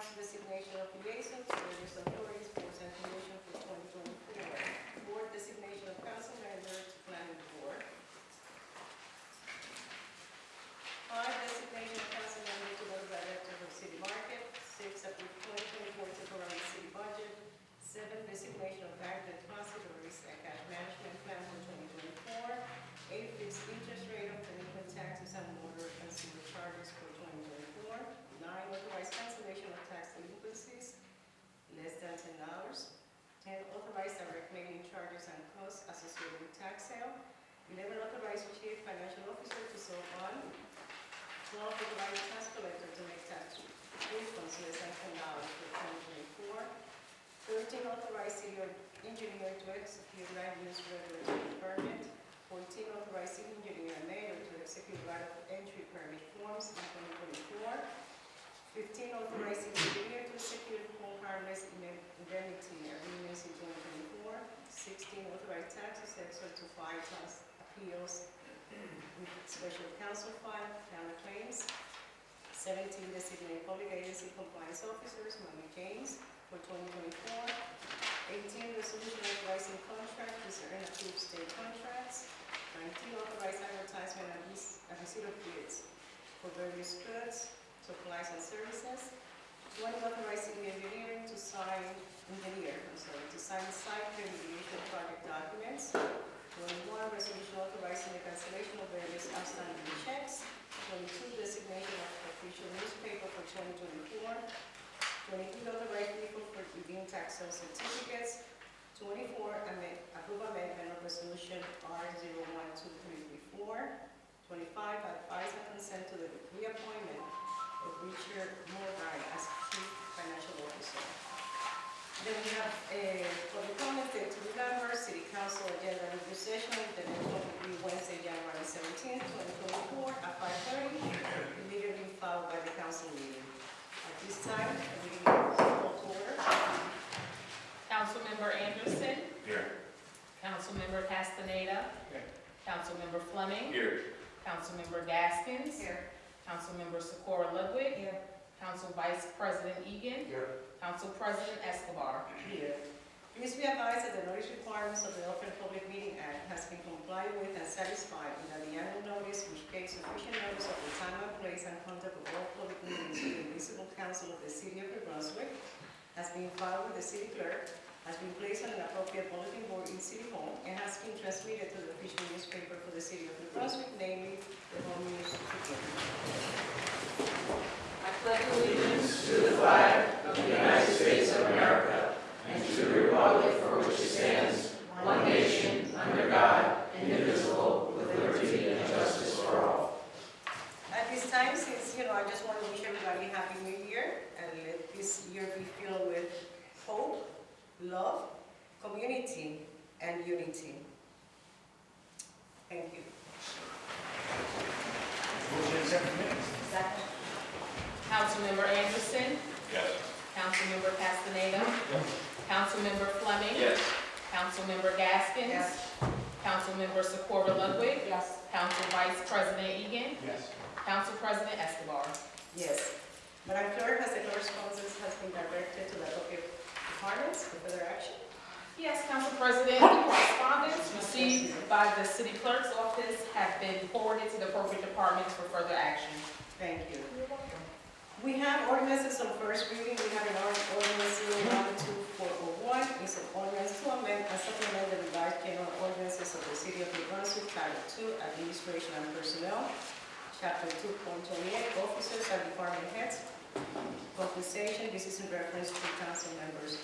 council designation of liaison to various authorities, boards, and commissions for 2024. Board designation of council member to planning board. 5, designation of council member to board of directors of city market. 6, approve 2024 temporary city budget. 7, designation of bank depositories and cash management plan for 2024. 8, fixed interest rate of delinquent taxes and water and sewer charges for 2024. 9, authorize cancellation of tax delinquencies less than $10. 10, authorize direct mailing charges and costs associated with tax sale. 11, authorize chief financial officer to sell bond. 12, authorize tax collector to make tax refunds less than $10 for 2024. 13, authorize city engineer to execute land use regulatory permit. 14, authorize city engineer and mayor to execute right of entry permit forms in 2024. 15, authorize city engineer to execute home harmless indemnity agreements in 2024. 16, authorize tax assessor to file tax appeals with special counsel file, counterclaims. 17, designate public agency compliance officers, Monique James, for 2024. 18, resolution authorizing contract with certain approved state contracts. 19, authorize advertisement and receipt of bids for various goods, supplies, and services. 20, authorize city engineering to sign site remediation project documents. 21, resolution authorizing the cancellation of various outstanding checks. 22, designation of official newspaper for 2024. 23, authorize vehicle for redeemed tax sale certificates. 24, approve amendment of resolution R012334. 25, advise and consent to the reappointment of Richard Morgan as chief financial officer. Then we have for the comment to remember city council agenda review session. The next one will be Wednesday, January 17th, 2024 at 5:30, immediately followed by the council meeting. At this time, the meeting is called to order. Councilmember Anderson. Here. Councilmember Castaneda. Here. Councilmember Fleming. Here. Councilmember Gaskins. Here. Councilmember Socorro Ludwig. Here. Council Vice President Egan. Here. Council President Escobar. Here. Please be advised that the notice requirements of the Open Public Meeting Act has been complied with and satisfied, and that the annual notice, which takes sufficient notice of the time and place and conduct of all public meetings to the municipal council of the city of New Brunswick, has been filed with the city clerk, has been placed on an appropriate bulletin board in City Hall, and has been transmitted to the official newspaper for the city of New Brunswick, namely the Home News Tribune. I pledge allegiance to the flag of the United States of America and to the republic for which it stands, one nation, under God, indivisible, with liberty and justice for all. At this time, since, I just want to wish everybody a Happy New Year, and let this year be filled with hope, love, community, and unity. Thank you. Motion to accept the minutes. Second. Councilmember Anderson. Yes. Councilmember Castaneda. Yes. Councilmember Fleming. Yes. Councilmember Gaskins. Yes. Councilmember Socorro Ludwig. Yes. Council Vice President Egan. Yes. Council President Escobar. Yes. Madam Clerk, has the correspondence has been directed to the appropriate departments for further action? Yes, Council President, the correspondence received by the City Clerk's office have been forwarded to the appropriate departments for further action. Thank you. We have ordinances on first reading. We have an ordinance 012-401. It's an ordinance to amend and supplement the revised general ordinances of the City of New Brunswick, Title 2, Administration and Personnel, Chapter 2.28, Officers and Department Heads, Compensation. This is in reference to council members'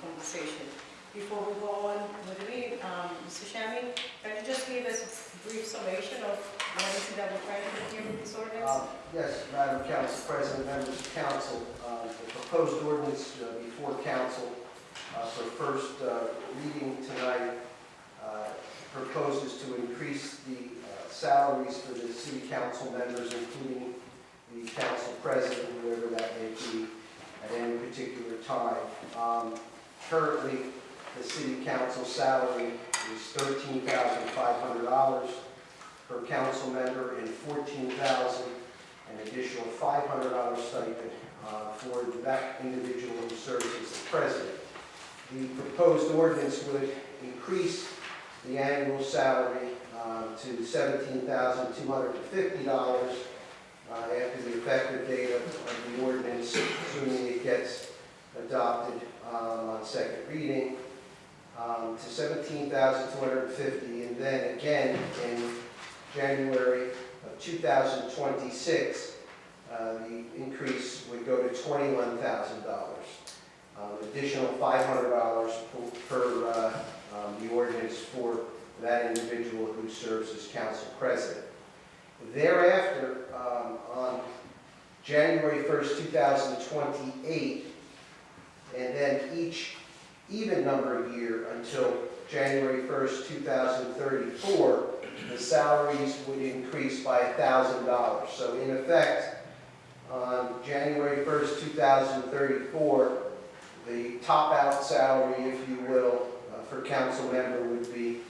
compensation. Before we go on with the meeting, Mr. Shammy, can you just give us a brief summation of what is it that we're trying to do here with this ordinance? Yes, Madam Council President, members of council, the proposed ordinance before council for first reading tonight proposes to increase the salaries for the city council members, including the council president, whoever that may be, at any particular time. Currently, the city council salary is $13,500 per council member and $14,000, an additional $500 stipend for that individual who serves as the president. The proposed ordinance would increase the annual salary to $17,250 after the effective date of the ordinance, assuming it gets adopted on second reading, to $17,250, and then again in January of 2026, the increase would go to $21,000. Additional $500 per the ordinance for that individual who serves as council president. Thereafter, on January 1st, 2028, and then each even numbered year until January 1st, 2034, the salaries would increase by $1,000. So in effect, on January 1st, 2034, the top-out salary, if you will, for council member would be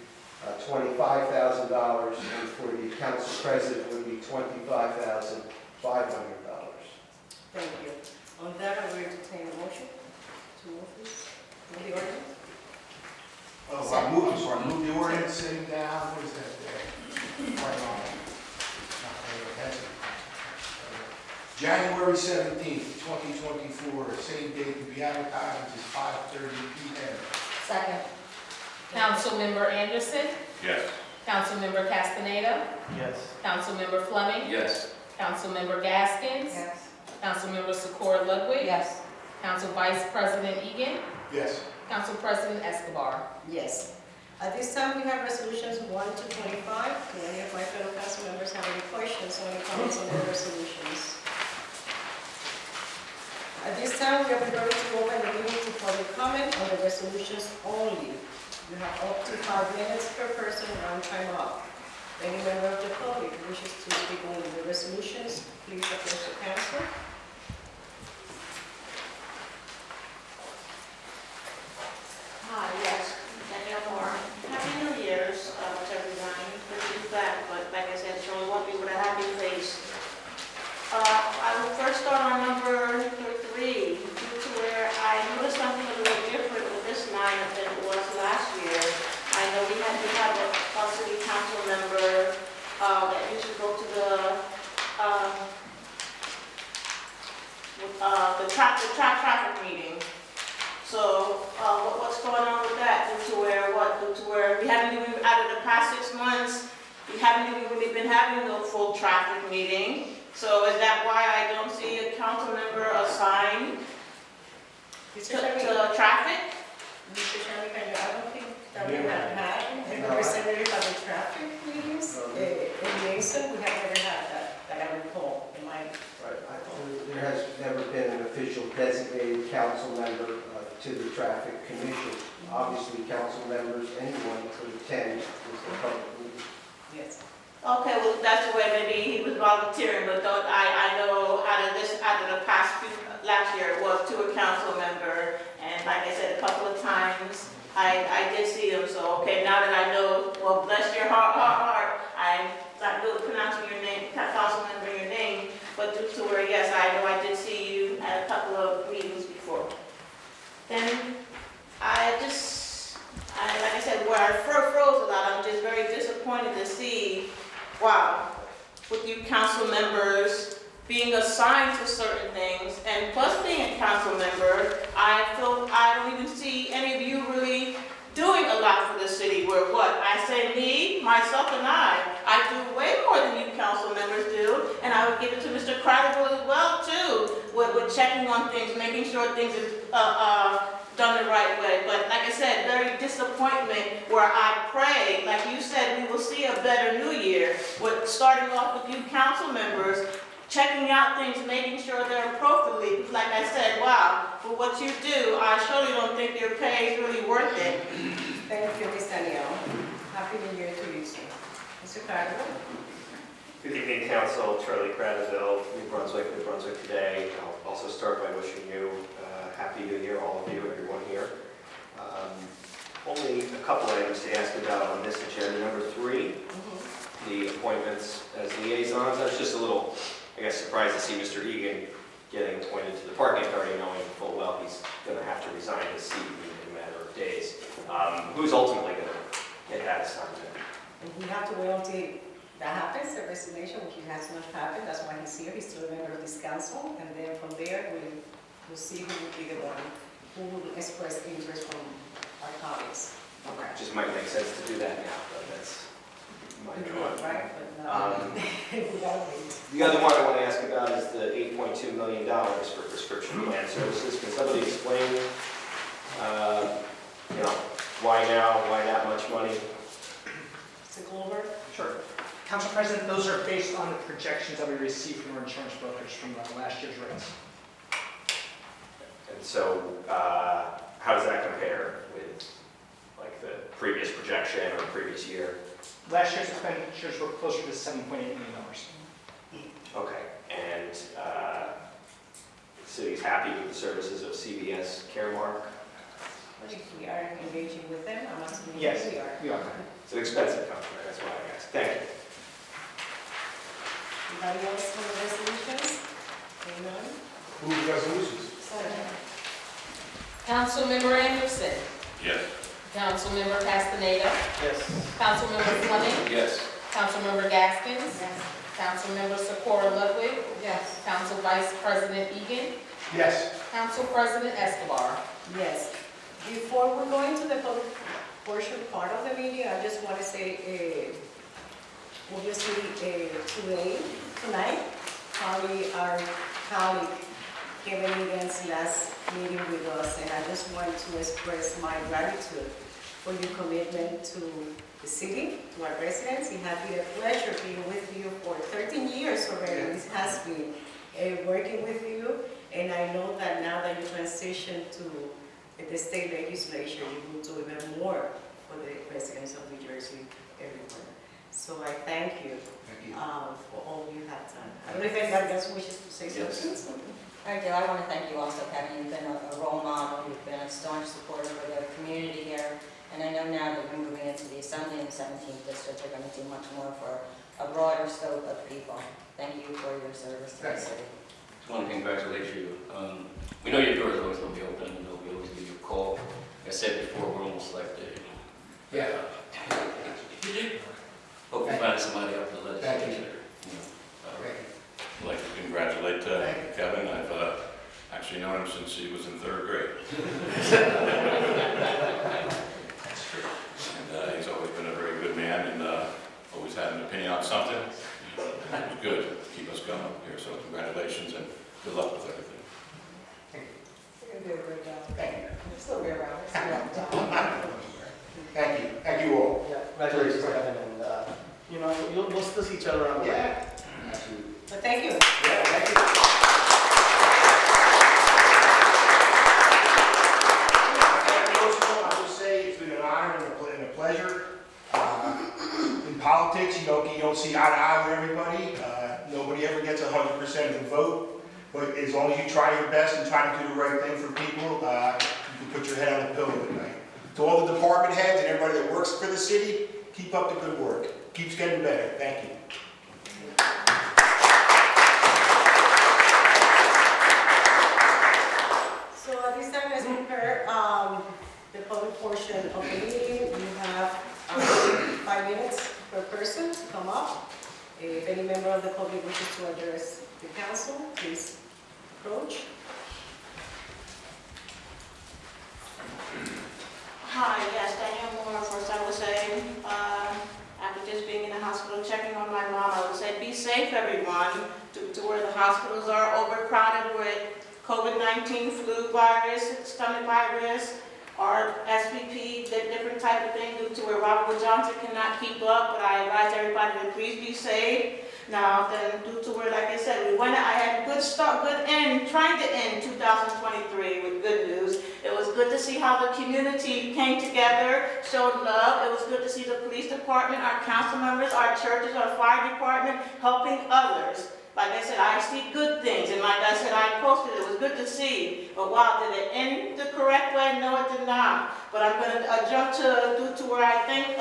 $25,000, and for the council president would be $25,500. Thank you. On that, I will entertain a motion to move this, move the ordinance. Oh, I'm sorry, move the ordinance sitting down, what is that there? Right on. That's it. January 17th, 2024, same date to be advertised is 5:30 p.m. Second. Councilmember Anderson. Yes. Councilmember Castaneda. Yes. Councilmember Fleming. Yes. Councilmember Gaskins. Yes. Councilmember Secor Ludwig. Yes. Council Vice President Egan. Yes. Council President Escobar. Yes. At this time, we have resolutions 1 to 25. Do any of my fellow council members have any questions or any comments on the resolutions? At this time, we are going to open the meeting to public comment on the resolutions only. You have up to 5 minutes per person, round time up. Any member of the public who wishes to speak on the resolutions, please approach the council. Hi, yes, Danielle Moore. Happy New Year's, to everyone. Good to be back, but like I said, it's only one people with a happy face. I will first start on number 3, due to where I noticed something a little different with this lineup than it was last year. I know we have a city council member that used to go to the traffic meeting. So what's going on with that? Due to where we haven't even, out of the past 6 months, we haven't even really been having a full traffic meeting. So is that why I don't see a council member assigned to traffic? Mr. Chairman, I don't think that we have had a representative of the traffic meetings. In Mason, we have never had that I recall in my. Right. There has never been an official designated council member to the traffic commission. Obviously, council members, anyone could attend the public meeting. Yes. Okay, well, that's the way maybe he was volunteering, but don't, I know out of the past last year, it was to a council member, and like I said, a couple of times, I did see him, so, okay, now that I know, well, bless your heart, I'm not really pronouncing your name, council member, your name, but due to where, yes, I know I did see you at a couple of meetings before. Then, like I said, where I froze a lot, I'm just very disappointed to see, wow, with you council members being assigned to certain things, and plus being a council member, I feel I don't even see any of you really doing a lot for the city, where I say me, myself, and I do way more than you council members do, and I would give it to Mr. Crowder as well, too, with checking on things, making sure things are done the right way. But like I said, very disappointment where I pray, like you said, we will see a better new year, with starting off with you council members, checking out things, making sure they're appropriately. Like I said, wow, for what you do, I surely don't think your pay is really worth it. Thank you, Ms. Danielle. Happy New Year to you, sir. Mr. Carter. Good evening, Council. Charlie Cradaville, New Brunswick today. I'll also start by wishing you Happy New Year, all of you, everyone here. Only a couple items to ask about on this agenda. Number 3, the appointments as liaisons. I was just a little, I guess, surprised to see Mr. Egan getting appointed to Who's ultimately going to get that assignment? And we have to wait until that happens, the resignation, which has not happened, that's why he's here, he's still a member of this council, and then from there, we'll see who will be the one who will express interest from our colleagues. Okay. Just might make sense to do that now, but that's my thought. Right, but no, we gotta wait. The other one I want to ask about is the $8.2 million for prescription plan services. Can somebody explain, why now, why that much money? Mr. Goldberg? Sure. Council President, those are based on the projections that we received from our insurance brokers from last year's rates. And so, how does that compare with like the previous projection or previous year? Last year's expenditures were closer to $7.8 million. Okay, and the city's happy with the services of CVS Caremark? We are engaging with them, I'm assuming Yes, we are. we are. It's an expensive company, that's why I asked. Thank you. Anybody else on the resolutions? Anyone? Move the resolutions. Councilmember Anderson. Yes. Councilmember Castaneda. Yes. Councilmember Fleming. Yes. Councilmember Gaskins. Yes. Councilmember Socorro Ludwig. Yes. Council Vice President Egan. Yes. Council President Escobar. Yes. Before we go into the public portion part of the meeting, I just want to say, obviously, tonight, our colleague Kevin Egan's last meeting with us, and I just want to express my gratitude for your commitment to the city, to our residents. It has been a pleasure being with you for 13 years already. It has been working with you, and I know that now that you transition to the state legislature, you will do even more for the residents of New Jersey everywhere. So I thank you, Thank you. for all you have done. I don't know if anybody else wishes to say something. I do. I want to thank you also, Kevin. You've been a role model. You've been a staunch supporter for the community here. And I know now that you're moving into the Assembly in the 17th District, you're going to do much more for a broader scope of people. Thank you for your service to the city. Just want to congratulate you. We know your door is always going to be open. We know we always give you a call. Like I said before, we're almost like the, Yeah. hope you find somebody up the Thank you. legislature. I'd like to congratulate Kevin. I've actually known him since he was in 3rd grade. That's true. And he's always been a very good man and always had an opinion on something. It was good to keep us going up here. So congratulations and good luck with everything. You're going to do a great job. Thank you. You'll still be around. It's a long time. Thank you. Thank you all. Yeah, congratulations, Kevin, and, we'll still see each other around the way. Yeah. Absolutely. But thank you. Yeah, thank you. I will say it's been an honor and a pleasure. In politics, you don't see eye to eye with everybody. Nobody ever gets 100% of the vote. But as long as you try your best and try to do the right thing for people, you can put your head on the pillow at night. To all the department heads and everybody that works for the city, keep up the good work. Keeps getting better. Thank you. So at this time, let's prepare the public portion of the meeting. You have 5 minutes per person to come up. If any member of the public wishes to address the council, please approach. Hi, yes, Danielle Moore. First, I would say, after just being in the hospital, checking on my mom, I would say be safe, everyone, to where the hospitals are overcrowded with COVID-19, flu virus, stomach virus, or SVP, the different type of thing, due to where Robert Wood Johnson cannot keep up. But I advise everybody to please be safe. Now, then, due to where, like I said, I had a good start, trying to end 2023 with good news. It was good to see how the community came together, showed love. It was good to see the police department, our council members, our churches, our fire department helping others. Like I said, I see good things, and like I said, I posted, it was good to see. But wow, did it end the correct way? No, it did not. But I'm going to jump due to where I think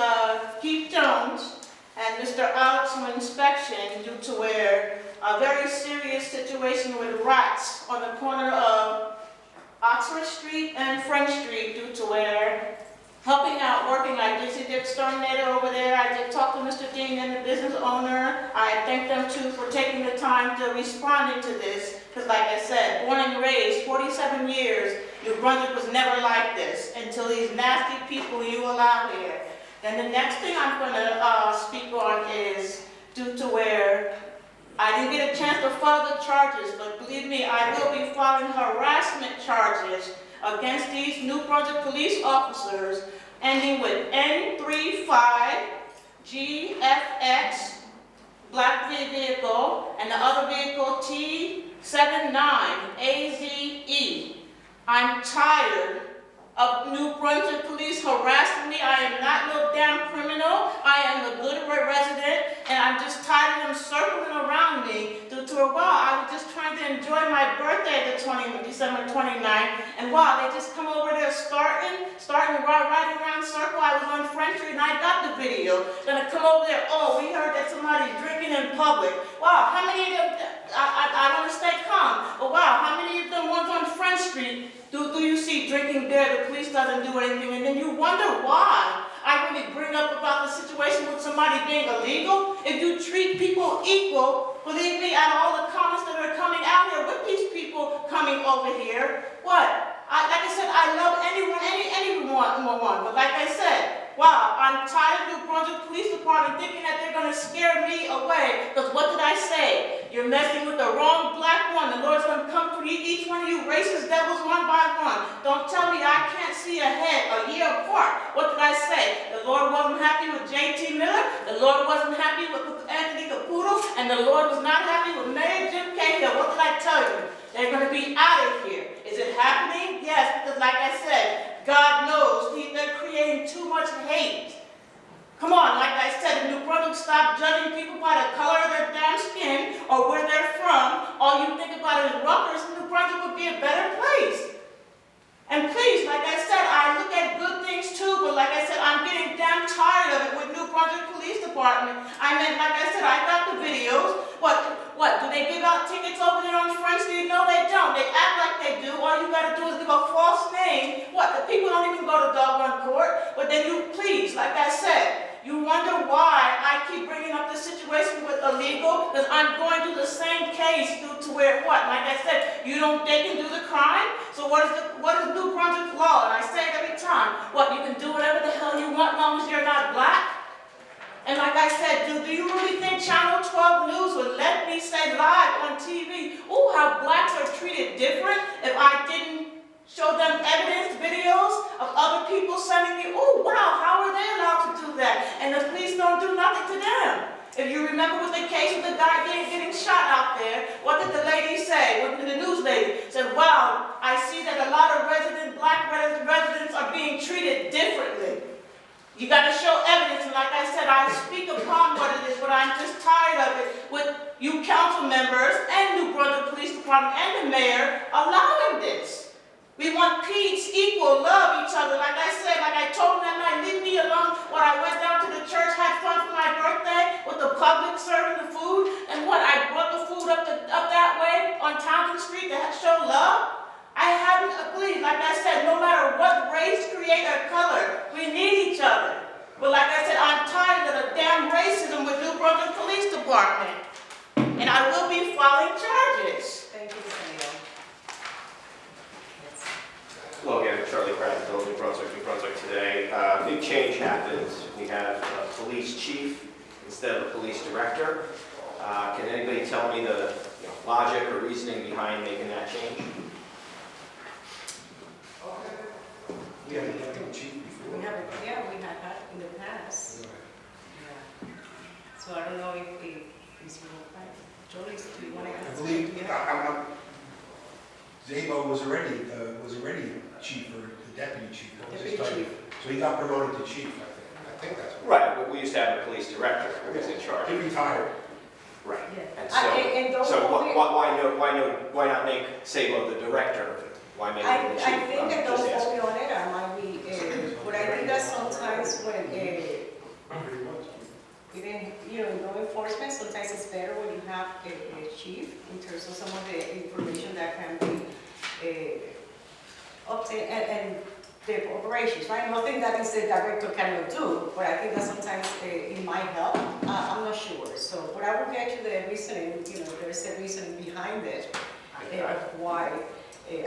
Keith Jones and Mr. Alex from inspection, due to where a very serious situation with rats on the corner of Oxford Street and French Street, due to where helping out exterminator over there. I did talk to Mr. Dean and the business owner. I thank them too for taking the time to responding to this. Because like I said, born and raised, 47 years, New Brunswick was never like this until these nasty people you allow here. Then the next thing I'm gonna speak on is due to where I didn't get a chance to file the charges, but believe me, I will be filing harassment charges against these New Brunswick police officers ending with N35GFX, black vehicle, and the other vehicle T79AZE. I'm tired of New Brunswick police harassing me. I am not no damn criminal. I am a good resident, and I'm just tired of them circling around me. Due to a while, I was just trying to enjoy my birthday, December 29th, and wow, they just come over there starting riding around circle. I was on French Street and I got the video. Then I come over there, oh, we heard that somebody's drinking in public. Wow, how many of them, I don't stay calm, but wow, how many of them ones on French Street do you see drinking beer? The police doesn't do anything, and then you wonder why I really bring up about the situation with somebody being illegal. If you treat people equal, believe me, out of all the comments that are coming out here with these people coming over here, what? Like I said, I love anyone, but like I said, wow, I'm tired of New Brunswick Police Department thinking that they're going to scare me away. Because what did I say? You're messing with the wrong black one. The Lord's going to come for each one of you racist devils one by one. Don't tell me I can't see ahead a year apart. What did I say? The Lord wasn't happy with J.T. Miller. The Lord wasn't happy with Anthony Caputo. And the Lord was not happy with Mayor Jim Cahill. What did I tell you? They're going to be out of here. Is it happening? Yes, because like I said, God knows they're creating too much hate. Come on, like I said, if New Brunswick stop judging people by the color of their damn skin or where they're from, all you think about is Rutgers, New Brunswick would be a better place. And please, like I said, I look at good things too, but like I said, I'm getting damn tired of it with New Brunswick Police Department. I mean, like I said, I got the videos. What, do they give out tickets over there on Front Street? No, they don't. They act like they do. All you gotta do is give a false name. What, the people don't even go to doggone court? But then you, please, like I said, you wonder why I keep bringing up this situation with illegal, because I'm going through the same case due to where, what, like I said, they can do the crime? So what is New Brunswick law? And I say it every time. What, you can do whatever the hell you want as long as you're not black? And like I said, do you really think Channel 12 News would let me say live on TV, ooh, how blacks are treated different if I didn't show them evidence, videos of other people sending me, ooh, wow, how are they allowed to do that? And the police don't do nothing to them. If you remember with the case of the guy getting shot out there, what did the lady say? What did the news lady said? Wow, I see that a lot of black residents are being treated differently. You got to show evidence, and like I said, I speak upon what it is, but I'm just tired of it with you council members and New Brunswick Police Department and the mayor allowing this. We want peace, equal, love each other. Like I said, like I told them that night, leave me alone. When I went down to the church, had fun for my birthday with the public serving the food, and what, I brought the food up that way on Townsend Street to show love. I haven't agreed, like I said, no matter what race, creed, or color, we need each other. But like I said, I'm tired of the damn racism with New Brunswick Police Department. And I will be filing charges. Thank you, Mr. Neal. Yes. Hello again, Charlie Cradfield, New Brunswick today. Big change happened. We have a police chief instead of a police director. Can anybody tell me the logic or reasoning behind making that change? We haven't had a chief before. We had in the past. Yeah. So I don't know if Mr. Jolie, do you want to I answer? believe, Yeah. Zabo was already chief or the deputy chief. That was his Deputy title. chief. So he got promoted to chief, I think. I think that's what. Right, but we used to have a police director who was in charge. He retired. Right. Yeah. And don't so only- why not make Sabo the director? Why make him the chief? I think that I'm just those asking. only on it might be, but I think that sometimes when, even, in law enforcement, sometimes it's better when you have a chief in terms of some of the information that can be obtained. And the operations, right? Nothing that is the director cannot do, but I think that sometimes it might help. I'm not sure, so, but I will get you the reasoning, you know, there's a reason behind it, why.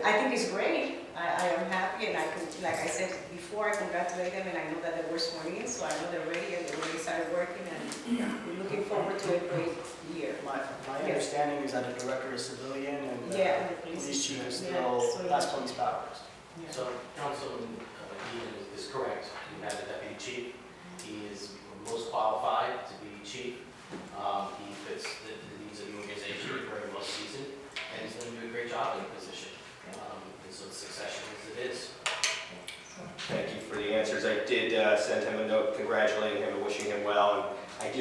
I think it's great. I am happy, and I can, like I said before, I congratulate them, and I know that they were sworn in, so I know they're ready, and they already started working, and we're looking forward to a great year. My understanding is that the director is civilian and Yeah, the police chief is yeah, still, so- that's police powers. Yeah. So Councilman Egan is correct. You have the deputy chief. He is most qualified to be chief. He fits the needs of the organization, he's very well seasoned, and he's going to do a great job in the position. And so the succession as it is. Thank you for the answers. I did send him a note congratulating him and wishing him well. And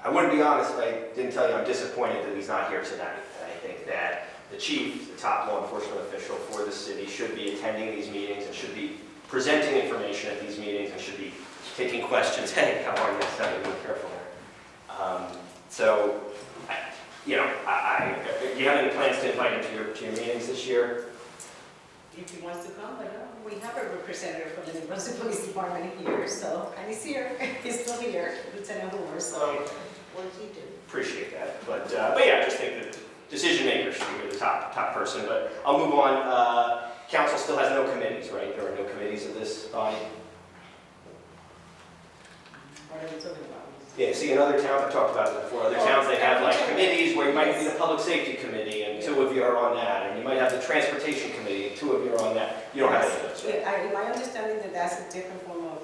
I wouldn't be honest if I didn't tell you I'm disappointed that he's not here tonight. I think that the chief, the top law enforcement official for the city, should be attending these meetings and should be presenting information at these meetings and should be taking questions. Hey, how are you? Be careful there. So, do you have any plans to invite him to your meetings this year? If he wants to come, but we have a representative from the Brunswick Police Department here, so, and he's here, he's still here, Lieutenant Hoover, so. What does he do? Appreciate that. But yeah, I just think that decision makers should be the top person. But I'll move on. Council still has no committees, right? There are no committees of this body. What are we talking about? Yeah, see, in other towns, I've talked about this before, other towns, they have like committees where you might be the public safety committee and two of you are on that, and you might have the transportation committee and two of you are on that. You don't have any of those, right? Yeah, my understanding that that's a different form of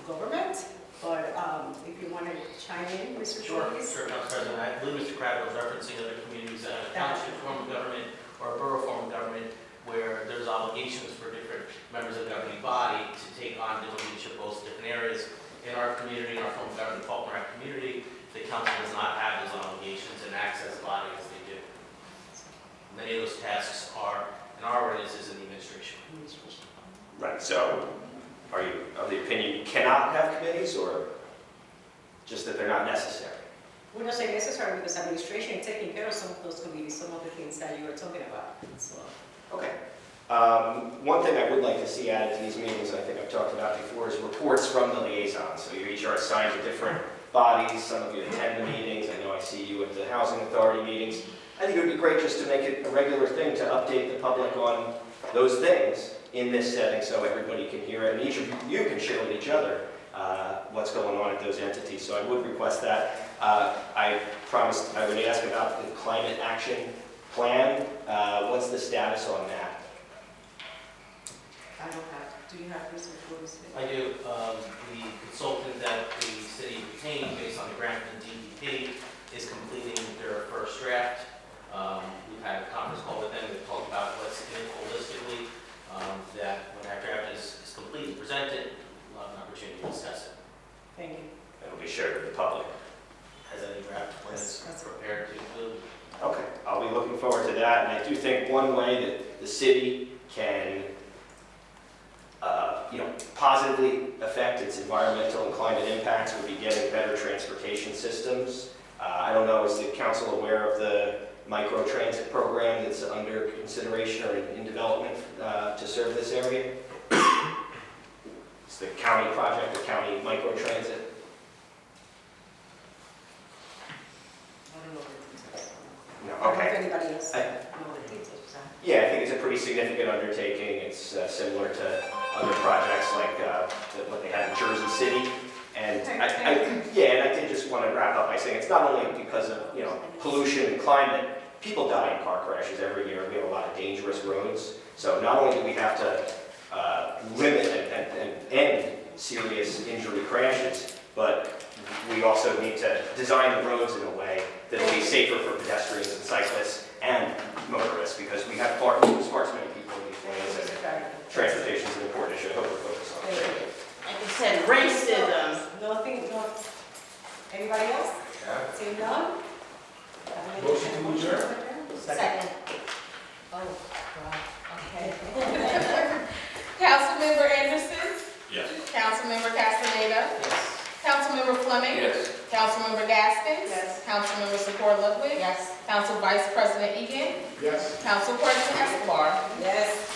government, but if you want to chime in, Mr. Sure, Solis? Council President. I believe Mr. Crabbe was referencing other communities that have a township form of government or a borough form of government where there's obligations for different members of the governing body to take on the leadership roles in different areas. In our community, in our form of government, Faulkner Act community, the council does not have those obligations and acts as a body as they do. Many of those tasks are, in our ordinances, in the administration. Right, so are you of the opinion you cannot have committees or just that they're not necessary? We don't say necessary because administration is taking care of some of those committees, some of the things that you were talking about, so. Okay. One thing I would like to see added to these meetings, and I think I've talked about before, is reports from the liaisons. So you each are assigned to different bodies. Some of you attend the meetings. I know I see you at the Housing Authority meetings. I think it would be great just to make it a regular thing to update the public on those things in this setting so everybody can hear it. And each of you can share with each other what's going on at those entities. So I would request that. I promised I would ask about the climate action plan. What's the status on that? I don't have, do you have this before we say? I do. The consultant that the city retained based on the grant from the DEP is completing their first draft. We've had a conference call with them. We've talked about what's in it holistically. That when that draft is complete and presented, we'll have an opportunity to discuss it. Thank you. It'll be shared with the public. As any draft when it's prepared to include. Okay, I'll be looking forward to that. And I do think one way that the city can positively affect its environmental and climate impacts would be getting better transportation systems. I don't know, is the council aware of the micro-transit program that's under consideration or in development to serve this area? It's the county project, the county micro-transit. I don't know the details. No, I don't know okay. if anybody else know the details. Yeah, I think it's a pretty significant undertaking. It's similar to other projects like what they had in Jersey City. And I did just want to wrap up by saying it's not only because of pollution and climate. People die in car crashes every year. We have a lot of dangerous roads. So not only do we have to limit and end serious injury crashes, but we also need to design the roads in a way that will be safer for pedestrians and cyclists and motorists, because we have far too many people in these ways, and transportation is an important issue. I hope we're focused on it. Like you said, racism. Nothing, no. Anybody else? Seeing none? Motion to adjourn? Second. Oh, God, okay. Councilmember Anderson, Yes. Councilmember Castaneda, Yes. Councilmember Fleming, Yes. Councilmember Gaskins, Yes. Councilmember Secor Ludwig, Yes. Council Vice President Egan, Yes. Council President Escobar. Yes.